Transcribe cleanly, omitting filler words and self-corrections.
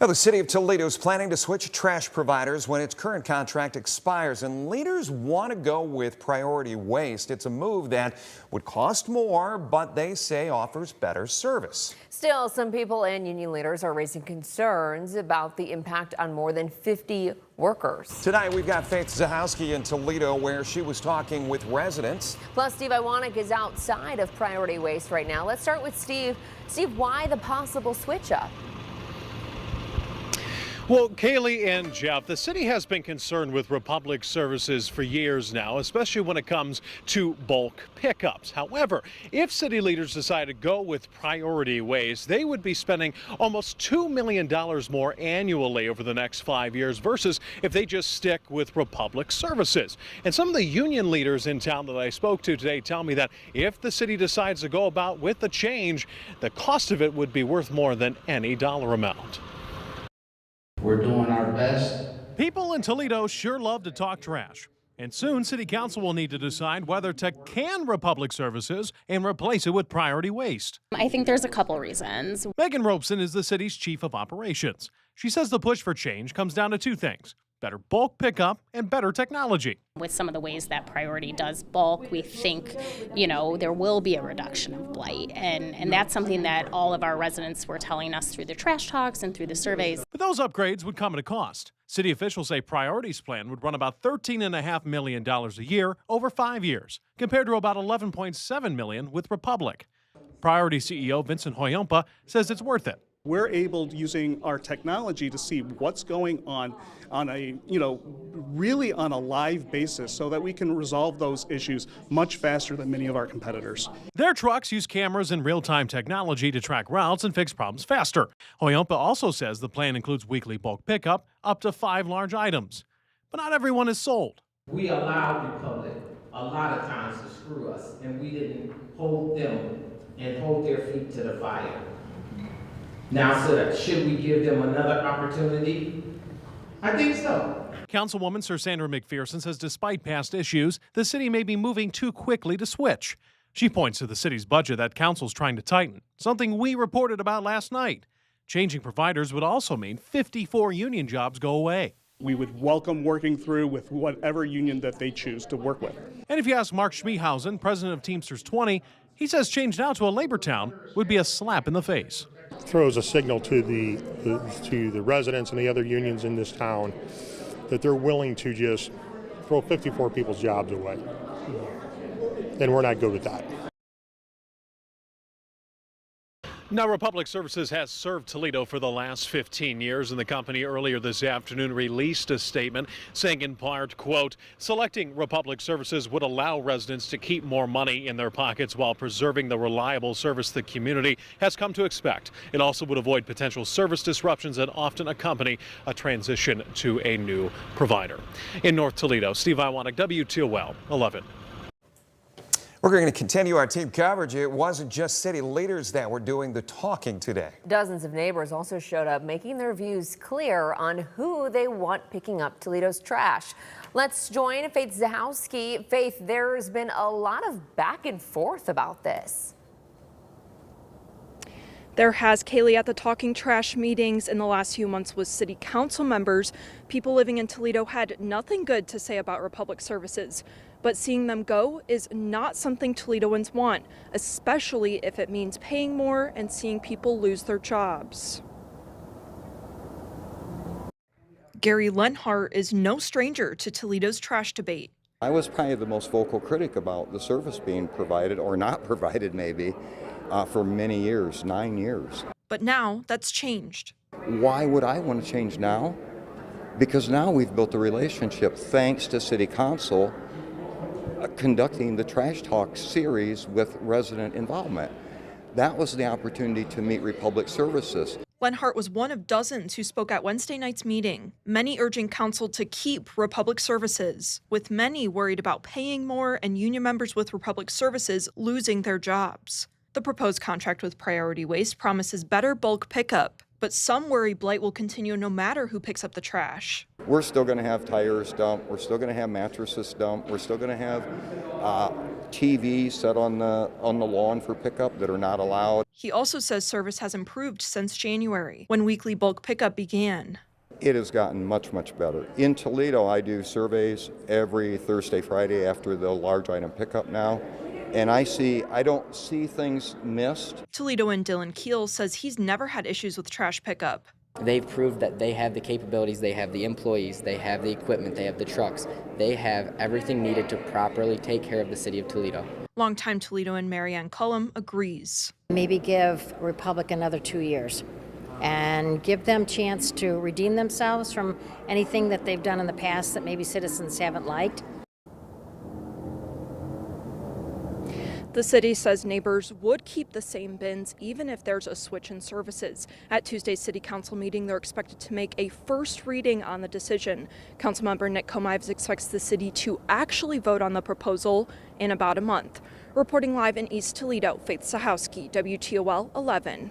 Now, the city of Toledo is planning to switch trash providers when its current contract expires, and leaders want to go with priority waste. It's a move that would cost more, but they say offers better service. Still, some people and union leaders are raising concerns about the impact on more than 50 workers. Tonight, we've got Faith Zahowski in Toledo, where she was talking with residents. Plus, Steve Iwanek is outside of priority waste right now. Let's start with Steve. Steve, why the possible switch up? Well, Kaylee and Jeff, the city has been concerned with Republic services for years now, especially when it comes to bulk pickups. However, if city leaders decide to go with priority waste, they would be spending almost $2 million more annually over the next 5 years versus if they just stick with Republic services. And some of the union leaders in town that I spoke to today tell me that if the city decides to go about with the change, the cost of it would be worth more than any dollar amount. We're doing our best. People in Toledo sure love to talk trash. And soon, City Council will need to decide whether to can Republic services and replace it with priority waste. I think there's a couple reasons. Megan Robeson is the city's chief of operations. She says the push for change comes down to two things: better bulk pickup and better technology. With some of the ways that priority does bulk, we think, there will be a reduction of blight. And that's something that all of our residents were telling us through the trash talks and through the surveys. But those upgrades would come at a cost. City officials say Priority's plan would run about $13.5 million a year over 5 years, compared to about $11.7 million with Republic. Priority CEO Vincent Hoyompa says it's worth it. We're able, using our technology, to see what's going on a, really on a live basis so that we can resolve those issues much faster than many of our competitors. Their trucks use cameras and real-time technology to track routes and fix problems faster. Hoyompa also says the plan includes weekly bulk pickup up to 5 large items. But not everyone is sold. We allowed Republic a lot of times to screw us, and we didn't hold them and hold their feet to the fire. Now, so should we give them another opportunity? I think so. Councilwoman Sir Sandra McPherson says despite past issues, the city may be moving too quickly to switch. She points to the city's budget that council's trying to tighten, something we reported about last night. Changing providers would also mean 54 union jobs go away. We would welcome working through with whatever union that they choose to work with. And if you ask Mark Schmiehausen, president of Teamsters 20, he says change now to a labor town would be a slap in the face. Throws a signal to the residents and the other unions in this town that they're willing to just throw 54 people's jobs away. And we're not good with that. Now, Republic Services has served Toledo for the last 15 years, and the company earlier this afternoon released a statement saying in part, quote, selecting Republic Services would allow residents to keep more money in their pockets while preserving the reliable service the community has come to expect. It also would avoid potential service disruptions that often accompany a transition to a new provider. In North Toledo, Steve Iwanek, WTOL 11. We're going to continue our team coverage. It wasn't just city leaders that were doing the talking today. Dozens of neighbors also showed up, making their views clear on who they want picking up Toledo's trash. Let's join Faith Zahowski. Faith, there's been a lot of back and forth about this. There has, Kaylee, at the talking trash meetings in the last few months with city council members. People living in Toledo had nothing good to say about Republic services. But seeing them go is not something Toledoans want, especially if it means paying more and seeing people lose their jobs. Gary Lenhart is no stranger to Toledo's trash debate. I was probably the most vocal critic about the service being provided, or not provided maybe, for many years, 9 years. But now that's changed. Why would I want to change now? Because now we've built a relationship thanks to City Council conducting the Trash Talk series with resident involvement. That was the opportunity to meet Republic Services. Lenhart was one of dozens who spoke at Wednesday night's meeting, many urging council to keep Republic Services, with many worried about paying more and union members with Republic Services losing their jobs. The proposed contract with Priority Waste promises better bulk pickup, but some worry blight will continue no matter who picks up the trash. We're still going to have tires dumped. We're still going to have mattresses dumped. We're still going to have TVs set on the lawn for pickup that are not allowed. He also says service has improved since January, when weekly bulk pickup began. It has gotten much, much better. In Toledo, I do surveys every Thursday, Friday after the large item pickup now, and I don't see things missed. Toledoan Dylan Keel says he's never had issues with trash pickup. They've proved that they have the capabilities, they have the employees, they have the equipment, they have the trucks. They have everything needed to properly take care of the city of Toledo. Longtime Toledoan Marianne Cullum agrees. Maybe give Republic another 2 years and give them a chance to redeem themselves from anything that they've done in the past that maybe citizens haven't liked. The city says neighbors would keep the same bins even if there's a switch in services. At Tuesday's city council meeting, they're expected to make a first reading on the decision. Councilmember Nick Comives expects the city to actually vote on the proposal in about a month. Reporting live in East Toledo, Faith Sahowski, WTOL 11.